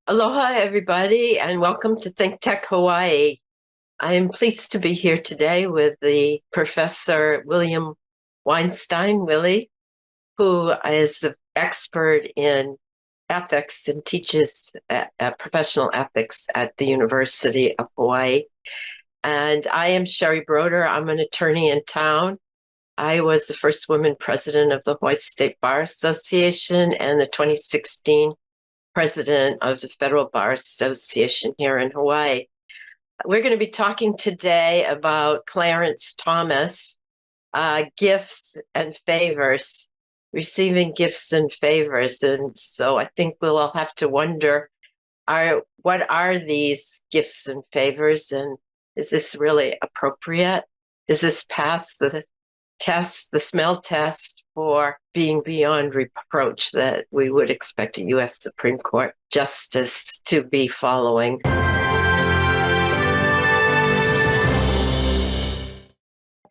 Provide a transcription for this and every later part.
Aloha, everybody, and welcome to ThinkTech Hawaii. I am pleased to be here today with the Professor William Weinstein, Willie, who is an expert in ethics and teaches professional ethics at the University of Hawaii. And I am Sherry Broder. I'm an attorney in town. I was the first woman president of the Hawaii State Bar Association and the 2016 president of the Federal Bar Association here in Hawaii. We're going to be talking today about Clarence Thomas, gifts and favors, receiving gifts and favors. And so I think we'll all have to wonder, what are these gifts and favors? And is this really appropriate? Does this pass the test, the smell test for being beyond reproach that we would expect a U.S. Supreme Court justice to be following?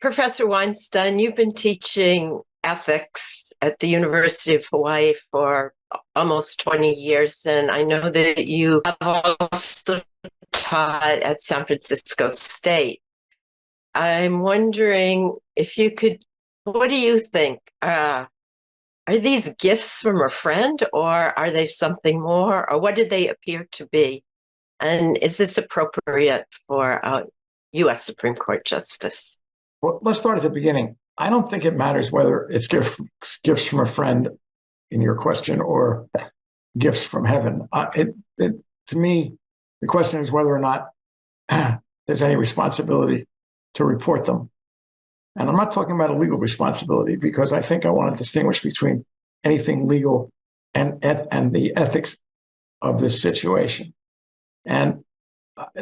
Professor Weinstein, you've been teaching ethics at the University of Hawaii for almost 20 years, and I know that you have also taught at San Francisco State. I'm wondering if you could, what do you think? Are these gifts from a friend, or are they something more, or what do they appear to be? And is this appropriate for a U.S. Supreme Court justice? Well, let's start at the beginning. I don't think it matters whether it's gifts from a friend in your question or gifts from heaven. To me, the question is whether or not there's any responsibility to report them. And I'm not talking about a legal responsibility, because I think I want to distinguish between anything legal and the ethics of this situation. And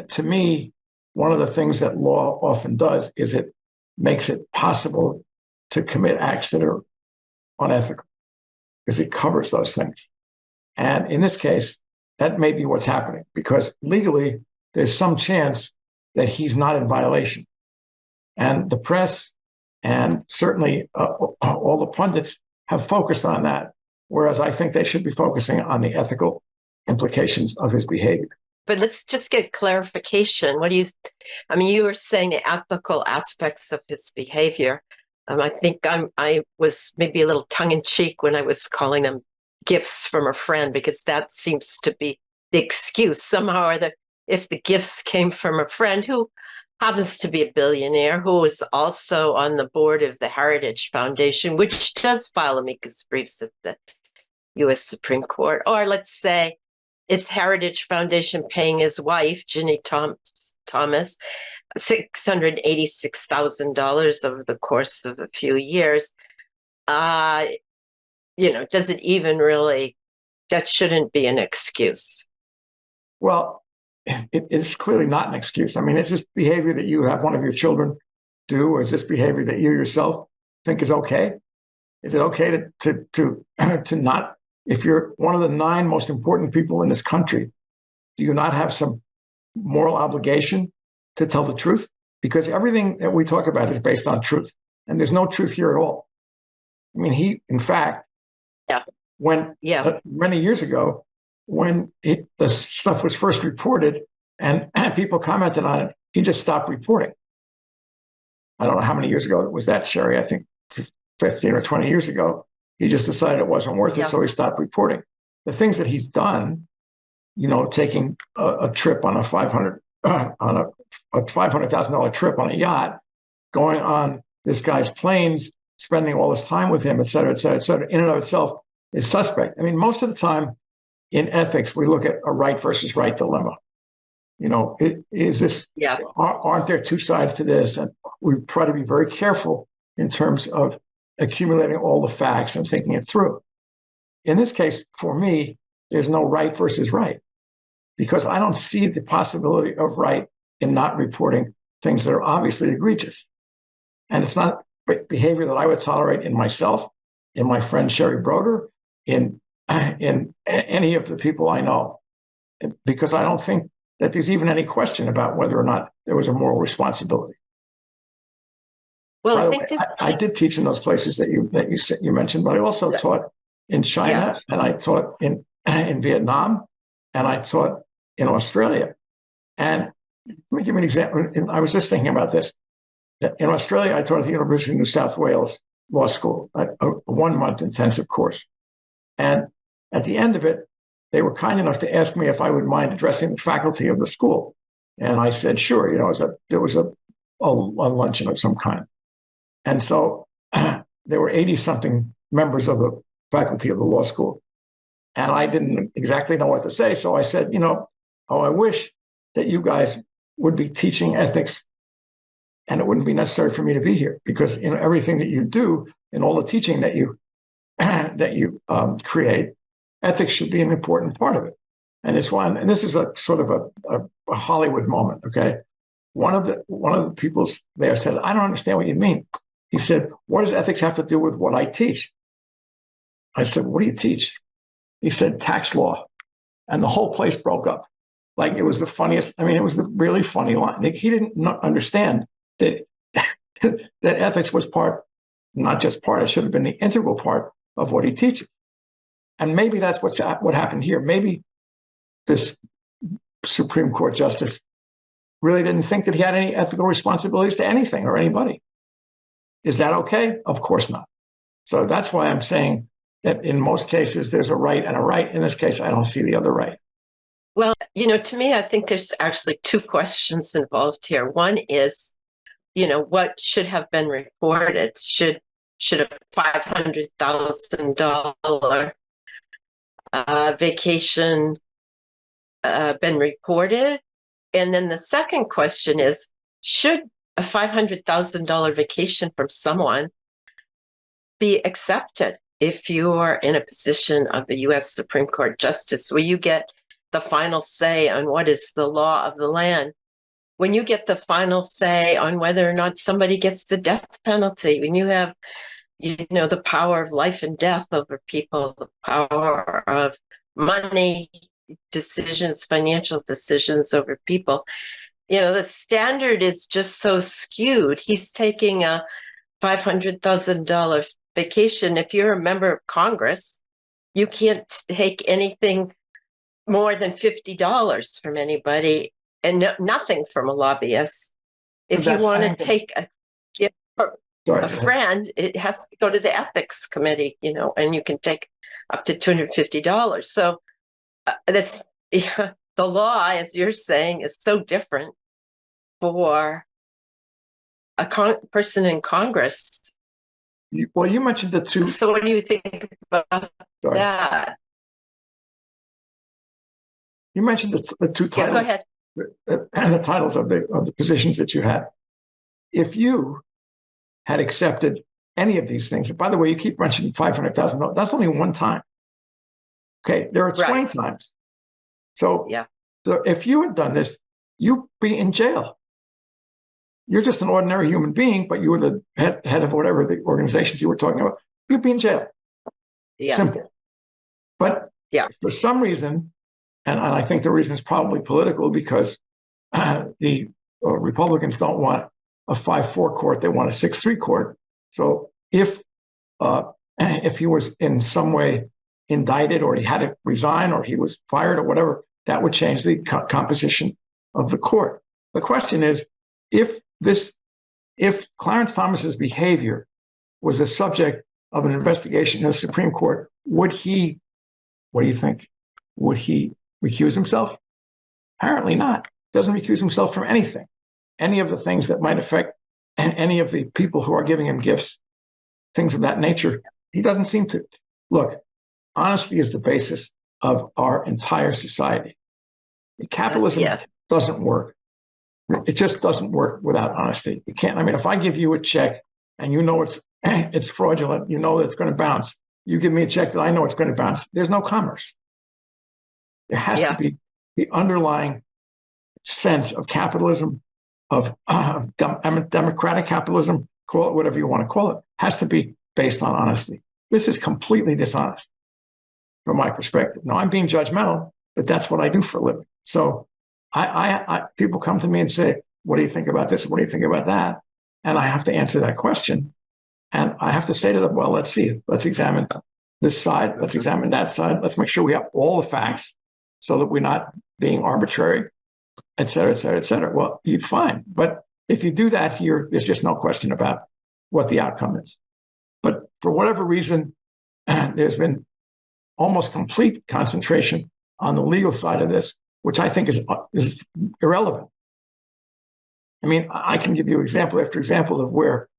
to me, one of the things that law often does is it makes it possible to commit acts that are unethical, because it covers those things. And in this case, that may be what's happening, because legally, there's some chance that he's not in violation. And the press and certainly all the pundits have focused on that, whereas I think they should be focusing on the ethical implications of his behavior. But let's just get clarification. What do you, I mean, you were saying the ethical aspects of his behavior. I think I was maybe a little tongue in cheek when I was calling them gifts from a friend, because that seems to be the excuse somehow, or that if the gifts came from a friend who happens to be a billionaire, who is also on the board of the Heritage Foundation, which does file amicus briefs at the U.S. Supreme Court, or let's say it's Heritage Foundation paying his wife, Ginny Thomas, $686,000 over the course of a few years. Does it even really, that shouldn't be an excuse. Well, it is clearly not an excuse. I mean, is this behavior that you have one of your children do, or is this behavior that you yourself think is okay? Is it okay to not, if you're one of the 9 most important people in this country, do you not have some moral obligation to tell the truth? Because everything that we talk about is based on truth, and there's no truth here at all. I mean, he, in fact, many years ago, when the stuff was first reported and people commented on it, he just stopped reporting. I don't know how many years ago it was that, Sherry. I think 15 or 20 years ago. He just decided it wasn't worth it, so he stopped reporting. The things that he's done, taking a trip on a $500,000 trip on a yacht, going on this guy's planes, spending all this time with him, et cetera, et cetera, et cetera, in and of itself is suspect. I mean, most of the time in ethics, we look at a right versus right dilemma. Is this, aren't there two sides to this? And we try to be very careful in terms of accumulating all the facts and thinking it through. In this case, for me, there's no right versus right, because I don't see the possibility of right in not reporting things that are obviously egregious. And it's not behavior that I would tolerate in myself, in my friend Sherry Broder, in any of the people I know, because I don't think that there's even any question about whether or not there was a moral responsibility. Well, I think I did teach in those places that you mentioned, but I also taught in China, and I taught in Vietnam, and I taught in Australia. And let me give you an example. And I was just thinking about this. That in Australia, I taught at the University of New South Wales Law School, a 1 month intensive course. And at the end of it, they were kind enough to ask me if I would mind addressing the faculty of the school. And I said, sure, there was a luncheon of some kind. And so there were 80 something members of the faculty of the law school. And I didn't exactly know what to say. So I said, I wish that you guys would be teaching ethics and it wouldn't be necessary for me to be here, because everything that you do and all the teaching that you create, ethics should be an important part of it. And this is a sort of a Hollywood moment. Okay, one of the people there said, "I don't understand what you mean." He said, "What does ethics have to do with what I teach?" I said, "What do you teach?" He said, "Tax law," and the whole place broke up. Like, it was the funniest. I mean, it was the really funny line. He didn't understand that that ethics was not just part. It should have been the integral part of what he teaches. And maybe that's what happened here. Maybe this Supreme Court justice really didn't think that he had any ethical responsibilities to anything or anybody. Is that okay? Of course not. So that's why I'm saying that in most cases there's a right and a right. In this case, I don't see the other right. Well, to me, I think there's actually two questions involved here. One is, what should have been reported? Should a $500,000 vacation been reported? And then the second question is, should a $500,000 vacation from someone be accepted if you're in a position of a U.S. Supreme Court justice, where you get the final say on what is the law of the land? When you get the final say on whether or not somebody gets the death penalty, when you have, the power of life and death over people, the power of money decisions, financial decisions over people, the standard is just so skewed. He's taking a $500,000 vacation. If you're a member of Congress, you can't take anything more than $50 from anybody, and nothing from a lobbyist. If you want to take a gift from a friend, it has to go to the ethics committee, and you can take up to $250. So the law, as you're saying, is so different for a person in Congress. Well, you mentioned the two. So what do you think about that? You mentioned the two titles. Yeah, go ahead. And the titles of the positions that you had. If you had accepted any of these things, and by the way, you keep mentioning $500,000. That's only one time. Okay, there are 20 times. So, so if you had done this, you'd be in jail. You're just an ordinary human being, but you were the head of whatever the organizations you were talking about. You'd be in jail. Yeah. Simple. But for some reason, and I think the reason is probably political, because the Republicans don't want a 5-4 court; they want a 6-3 court. So if he was in some way indicted, or he had to resign, or he was fired, or whatever, that would change the composition of the court. The question is, if Clarence Thomas's behavior was a subject of an investigation in the Supreme Court, would he? What do you think? Would he recuse himself? Apparently not. Doesn't recuse himself from anything. Any of the things that might affect any of the people who are giving him gifts, things of that nature, he doesn't seem to. Look, honesty is the basis of our entire society. Capitalism doesn't work. It just doesn't work without honesty. You can't. I mean, if I give you a check and you know it's fraudulent, you know that it's going to bounce. You give me a check that I know it's going to bounce. There's no commerce. There has to be the underlying sense of capitalism, of democratic capitalism, call it whatever you want to call it, has to be based on honesty. This is completely dishonest from my perspective. Now, I'm being judgmental, but that's what I do for a living. So people come to me and say, what do you think about this? What do you think about that? And I have to answer that question. And I have to say to them, well, let's see. Let's examine this side. Let's examine that side. Let's make sure we have all the facts, so that we're not being arbitrary, et cetera, et cetera, et cetera. Well, you're fine. But if you do that here, there's just no question about what the outcome is. But for whatever reason, there's been almost complete concentration on the legal side of this, which I think is irrelevant. I mean, I can give you example after example of where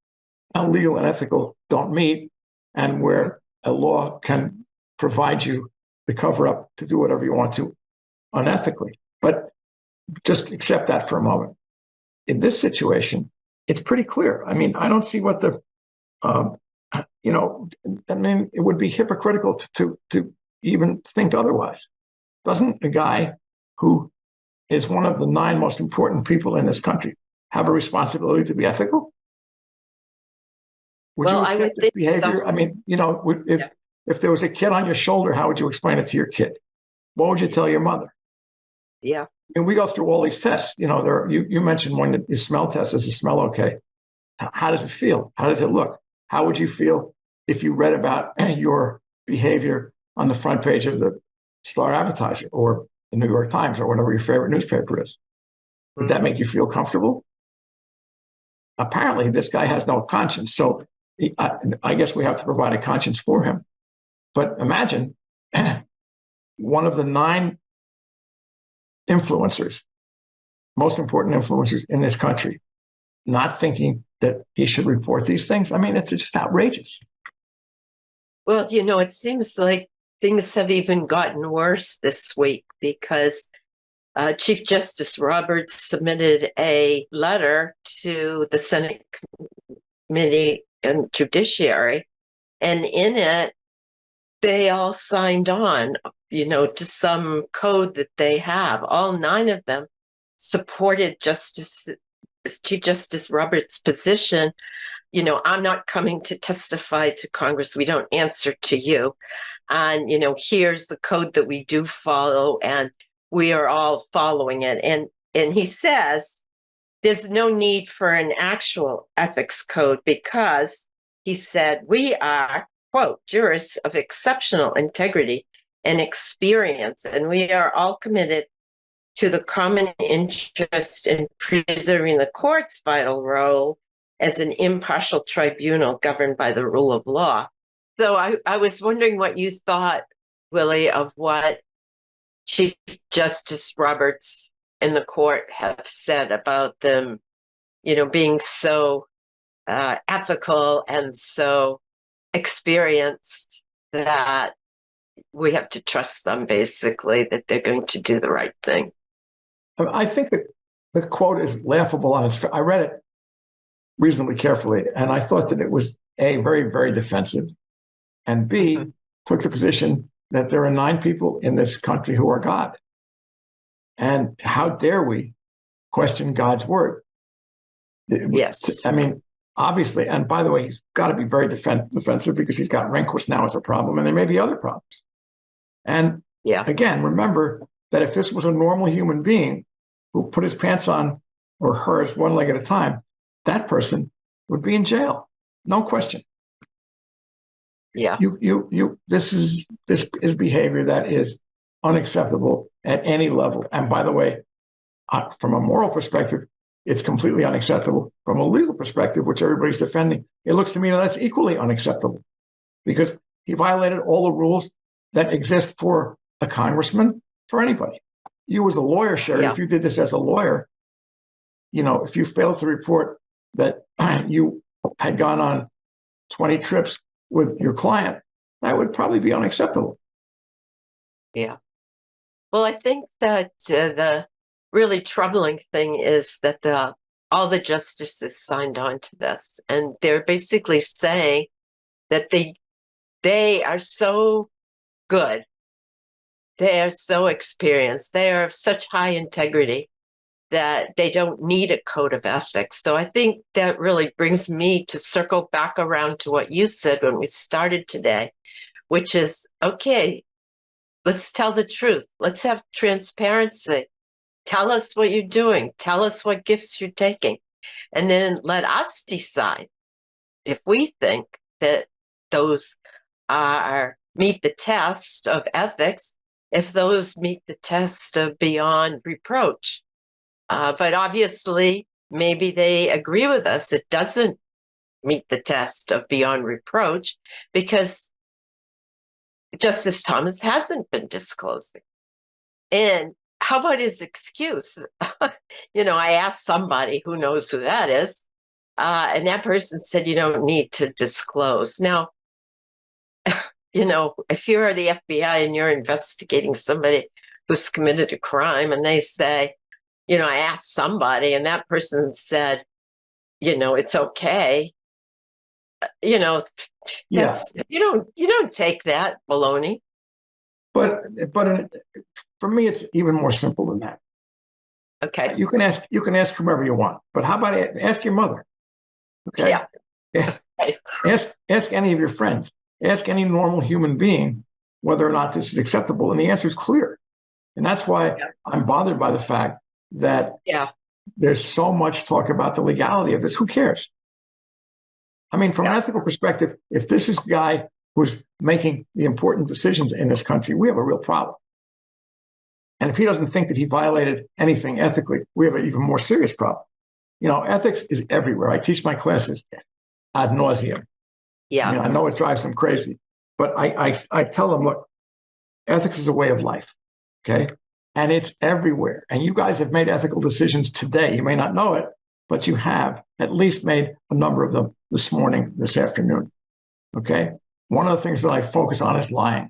legal and ethical don't meet, and where a law can provide you the cover up to do whatever you want to unethically. But just accept that for a moment. In this situation, it's pretty clear. I mean, I don't see what the, I mean, it would be hypocritical to even think otherwise. Doesn't a guy who is one of the 9 most important people in this country have a responsibility to be ethical? Would you accept this behavior? So. I mean, if there was a kid on your shoulder, how would you explain it to your kid? What would you tell your mother? Yeah. And we go through all these tests. You mentioned one that you smell test. Does it smell okay? How does it feel? How does it look? How would you feel if you read about your behavior on the front page of the Star Advertiser or the New York Times or whatever your favorite newspaper is? Would that make you feel comfortable? Apparently, this guy has no conscience. So I guess we have to provide a conscience for him. But imagine one of the 9 influencers, most important influencers in this country, not thinking that he should report these things. I mean, it's just outrageous. Well, it seems like things have even gotten worse this week because Chief Justice Roberts submitted a letter to the Senate Committee on Judiciary, and in it, they all signed on, to some code that they have. All 9 of them supported Chief Justice Roberts' position. I'm not coming to testify to Congress. We don't answer to you. And, here's the code that we do follow, and we are all following it. And he says there's no need for an actual ethics code because, he said, we are, quote, jurists of exceptional integrity and experience, and we are all committed to the common interest in preserving the court's vital role as an impartial tribunal governed by the rule of law. So I was wondering what you thought, Willie, of what Chief Justice Roberts and the court have said about them, being so ethical and so experienced that we have to trust them, basically, that they're going to do the right thing. I think that the quote is laughable on its. I read it reasonably carefully, and I thought that it was A, very, very defensive, and B, took the position that there are 9 people in this country who are God. And how dare we question God's word? Yes. I mean, obviously, and by the way, he's got to be very defensive because he's got Rehnquist now as a problem, and there may be other problems. And again, remember that if this was a normal human being who put his pants on, or hers, one leg at a time, that person would be in jail, no question. Yeah. This is behavior that is unacceptable at any level. And by the way, from a moral perspective, it's completely unacceptable. From a legal perspective, which everybody's defending, it looks to me that that's equally unacceptable because he violated all the rules that exist for a congressman, for anybody. You as a lawyer, Sherry, if you did this as a lawyer, if you failed to report that you had gone on 20 trips with your client, that would probably be unacceptable. Yeah. Well, I think that the really troubling thing is that all the justices signed on to this, and they're basically saying that they are so good, they are so experienced, they are of such high integrity that they don't need a code of ethics. So I think that really brings me to circle back around to what you said when we started today, which is, okay, let's tell the truth. Let's have transparency. Tell us what you're doing. Tell us what gifts you're taking. And then let us decide if we think that those meet the test of ethics, if those meet the test of beyond reproach. But obviously, maybe they agree with us. It doesn't meet the test of beyond reproach because Justice Thomas hasn't been disclosing. And how about his excuse? I asked somebody who knows who that is, and that person said, you don't need to disclose. Now, if you're the FBI and you're investigating somebody who's committed a crime and they say, I asked somebody and that person said, it's okay. Yeah. You don't take that baloney. But for me, it's even more simple than that. Okay. You can ask whomever you want, but how about ask your mother? Okay. Yeah. Right. Ask any of your friends. Ask any normal human being whether or not this is acceptable, and the answer is clear. And that's why I'm bothered by the fact that there's so much talk about the legality of this. Who cares? I mean, from an ethical perspective, if this is the guy who's making the important decisions in this country, we have a real problem. And if he doesn't think that he violated anything ethically, we have an even more serious problem. Ethics is everywhere. I teach my classes ad nauseum. Yeah. I know it drives them crazy, but I tell them, look, ethics is a way of life, okay? And it's everywhere. And you guys have made ethical decisions today. You may not know it, but you have at least made a number of them this morning, this afternoon, okay? One of the things that I focus on is lying.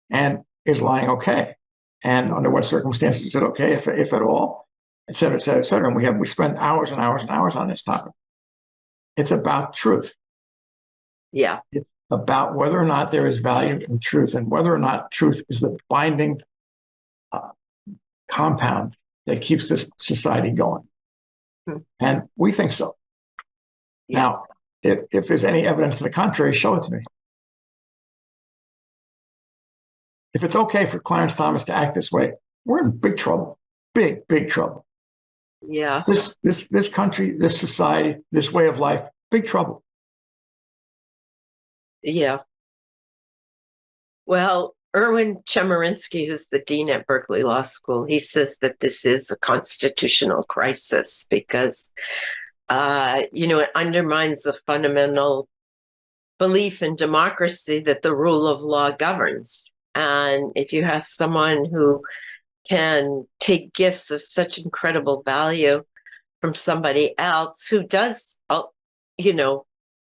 And is lying okay? And under what circumstances is it okay, if at all, et cetera, et cetera, et cetera. And we spend hours and hours and hours on this topic. It's about truth. Yeah. It's about whether or not there is value in truth and whether or not truth is the binding compound that keeps this society going. And we think so. Yeah. Now, if there's any evidence to the contrary, show it to me. If it's okay for Clarence Thomas to act this way, we're in big trouble. Big, big trouble. Yeah. This country, this society, this way of life, big trouble. Yeah. Well, Erwin Chemerinsky, who's the dean at Berkeley Law School, he says that this is a constitutional crisis because, it undermines the fundamental belief in democracy that the rule of law governs. And if you have someone who can take gifts of such incredible value from somebody else who does,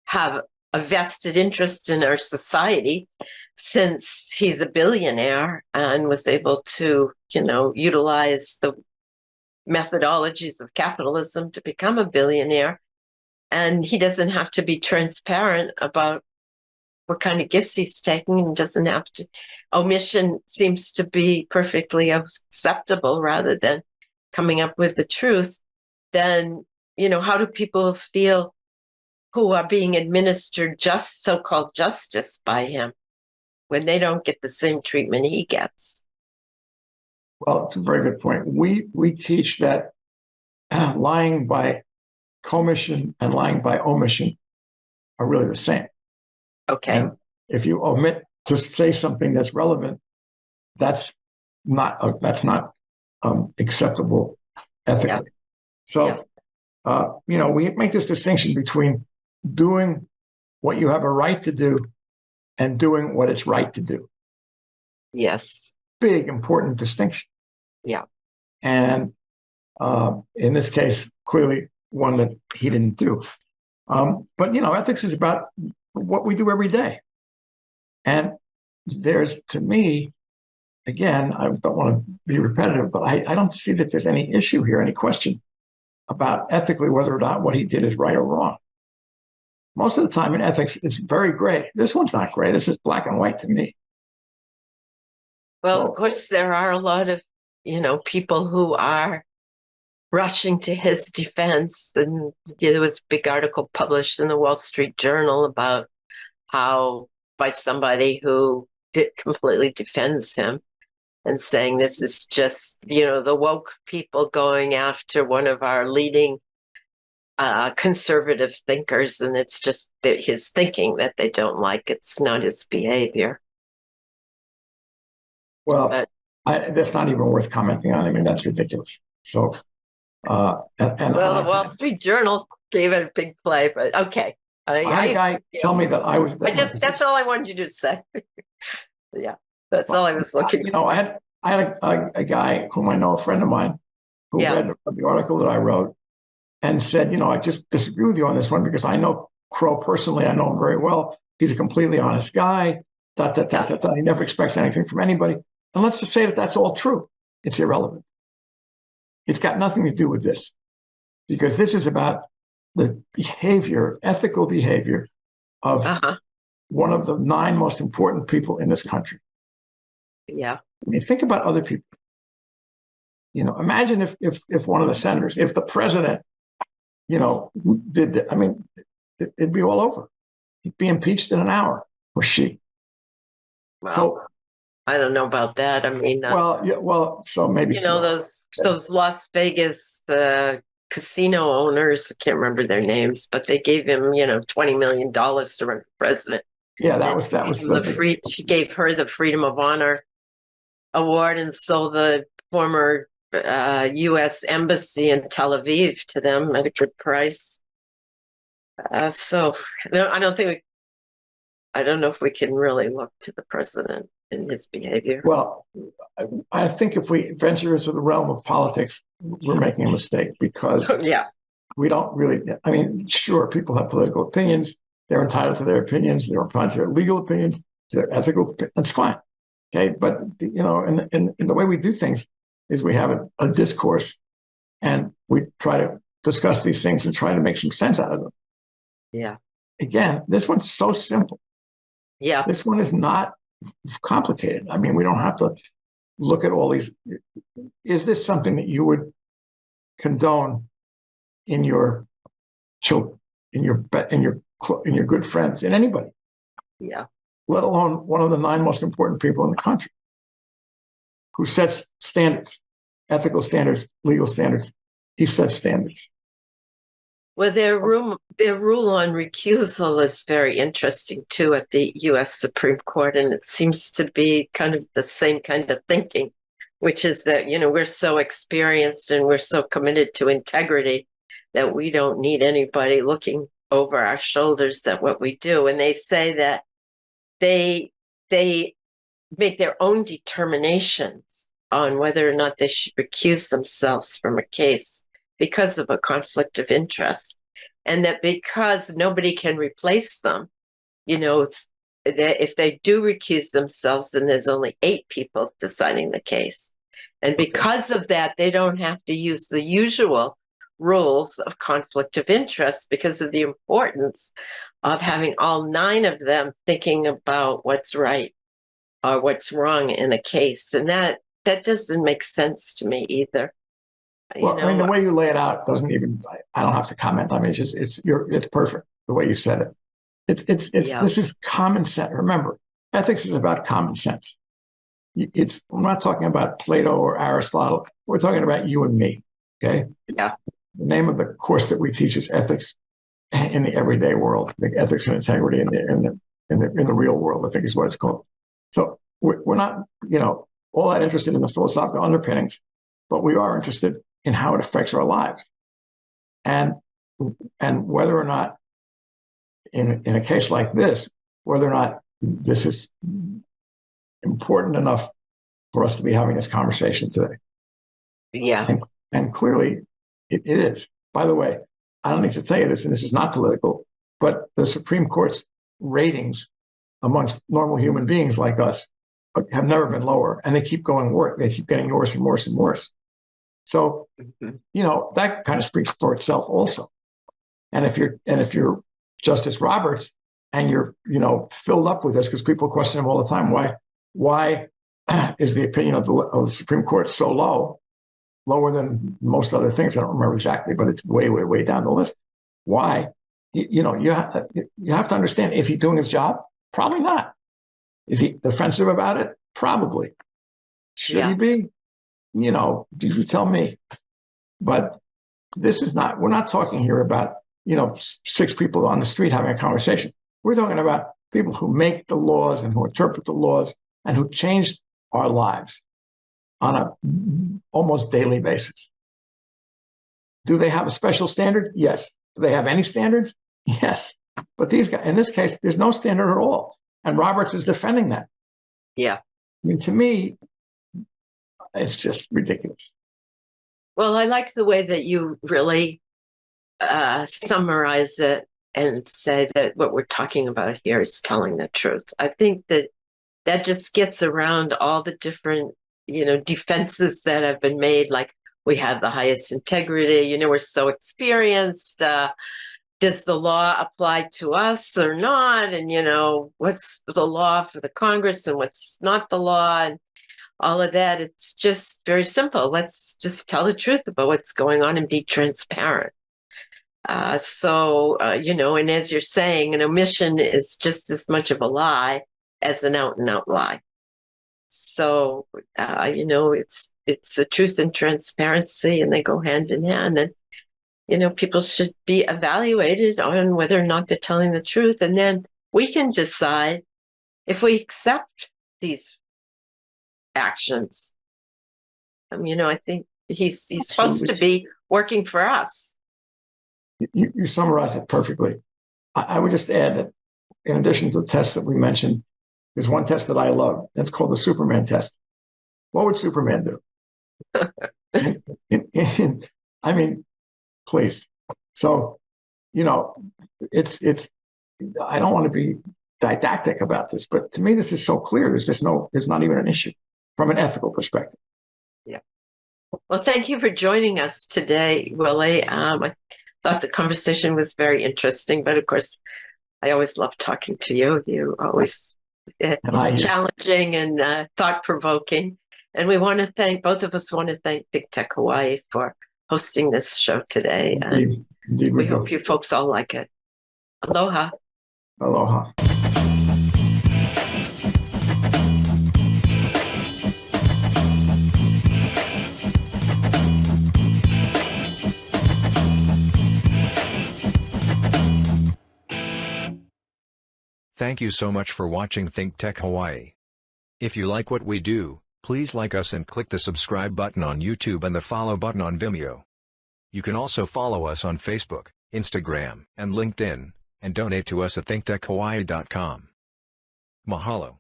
have a vested interest in our society, since he's a billionaire and was able to, utilize the methodologies of capitalism to become a billionaire. And he doesn't have to be transparent about what kind of gifts he's taking and doesn't have to. Omission seems to be perfectly acceptable rather than coming up with the truth. Then, how do people feel who are being administered just so-called justice by him when they don't get the same treatment he gets? Well, it's a very good point. We teach that lying by commission and lying by omission are really the same. Okay. And if you omit to say something that's relevant, that's not acceptable ethically. So, we make this distinction between doing what you have a right to do and doing what it's right to do. Yes. Big, important distinction. Yeah. And in this case, clearly one that he didn't do. But, ethics is about what we do every day. And there's, to me, again, I don't want to be repetitive, but I don't see that there's any issue here, any question about ethically whether or not what he did is right or wrong. Most of the time in ethics, it's very gray. This one's not gray. This is black and white to me. Well, of course, there are a lot of, people who are rushing to his defense. And there was a big article published in the Wall Street Journal about how by somebody who completely defends him and saying this is just, the woke people going after one of our leading conservative thinkers, and it's just his thinking that they don't like. It's not his behavior. Well, But that's not even worth commenting on. I mean, that's ridiculous. So, well, the Wall Street Journal gave it a big play, but okay. I had a guy tell me that I was. That's all I wanted you to say. Yeah, that's all I was looking for. I had a guy whom I know, a friend of mine, who read the article that I wrote and said, I just disagree with you on this one because I know Crow personally. I know him very well. He's a completely honest guy. He never expects anything from anybody. And let's just say that that's all true. It's irrelevant. It's got nothing to do with this because this is about the behavior, ethical behavior of one of the 9 most important people in this country. Yeah. I mean, think about other people. Imagine if one of the senators, if the president, did that. I mean, it'd be all over. He'd be impeached in an hour, or she. Well, so, I don't know about that. I mean, so maybe those Las Vegas casino owners. I can't remember their names, but they gave him, $20 million to run for president. Yeah, that was She gave her the Freedom of Honor award, and sold the former U.S. embassy in Tel Aviv to them at a good price. So I don't know if we can really look to the president and his behavior. Well, I think if we venture into the realm of politics, we're making a mistake because we don't really. I mean, sure, people have political opinions. They're entitled to their opinions. They're entitled to their legal opinions, to their ethical. That's fine. Okay, but in the way we do things is we have a discourse, and we try to discuss these things and try to make some sense out of them. Yeah. Again, this one's so simple. Yeah. This one is not complicated. I mean, we don't have to look at all these. Is this something that you would condone in your children, in your good friends, in anybody? Yeah. Let alone one of the 9 most important people in the country, who sets standards, ethical standards, legal standards. He sets standards. Well, their rule on recusal is very interesting, too, at the U.S. Supreme Court, and it seems to be kind of the same kind of thinking, which is that, we're so experienced and we're so committed to integrity that we don't need anybody looking over our shoulders at what we do. And they say that they make their own determinations on whether or not they should recuse themselves from a case because of a conflict of interest, and that because nobody can replace them, that if they do recuse themselves, then there's only 8 people deciding the case. And because of that, they don't have to use the usual rules of conflict of interest because of the importance of having all 9 of them thinking about what's right or what's wrong in a case. And that doesn't make sense to me either. Well, I mean, the way you lay it out doesn't even. I don't have to comment. I mean, it's perfect the way you said it. This is common sense. Remember, ethics is about common sense. We're not talking about Plato or Aristotle. We're talking about you and me. Okay. Yeah. The name of the course that we teach is ethics in the everyday world. I think ethics and integrity in the real world, I think, is what it's called. So we're not, all that interested in the philosophical underpinnings, but we are interested in how it affects our lives, and whether or not, in a case like this, whether or not this is important enough for us to be having this conversation today. Yeah, and clearly it is. By the way, I don't need to tell you this, and this is not political, but the Supreme Court's ratings amongst normal human beings like us have never been lower, and they keep going worse. They keep getting worse and worse and worse. So, that kind of speaks for itself also. And if you're Justice Roberts and you're, filled up with this, because people question him all the time, why is the opinion of the Supreme Court so lower than most other things? I don't remember exactly, but it's way, way, way down the list. Why? You have to understand, is he doing his job? Probably not. Is he defensive about it? Probably. Should he be? You tell me. But this is not, we're not talking here about, 6 people on the street having a conversation. We're talking about people who make the laws and who interpret the laws and who change our lives on a almost daily basis. Do they have a special standard? Yes. Do they have any standards? Yes. But these guys, in this case, there's no standard at all. And Roberts is defending that. Yeah. I mean, to me, it's just ridiculous. Well, I like the way that you really summarize it and say that what we're talking about here is telling the truth. I think that that just gets around all the different, defenses that have been made. Like, we have the highest integrity, we're so experienced. Does the law apply to us or not? And, what's the law for the Congress and what's not the law? And all of that. It's just very simple. Let's just tell the truth about what's going on and be transparent. And as you're saying, an omission is just as much of a lie as an out and out lie. So, it's the truth and transparency, and they go hand in hand. And, people should be evaluated on whether or not they're telling the truth. And then we can decide if we accept these actions. I think he's supposed to be working for us. You summarize it perfectly. I would just add that in addition to the tests that we mentioned, there's one test that I love. That's called the Superman test. What would Superman do? I mean, please. So, it's. I don't want to be didactic about this, but to me, this is so clear. There's not even an issue from an ethical perspective. Yeah. Well, thank you for joining us today, Willie. I thought the conversation was very interesting, but of course, I always love talking to you. You always challenging and thought-provoking. And both of us want to thank ThinkTech Hawaii for hosting this show today. Indeed, we hope you folks all like it. Aloha. Aloha. Thank you so much for watching ThinkTech Hawaii. If you like what we do, please like us and click the subscribe button on YouTube and the follow button on Vimeo. You can also follow us on Facebook, Instagram, and LinkedIn, and donate to us at thinktechhawaii.com. Mahalo.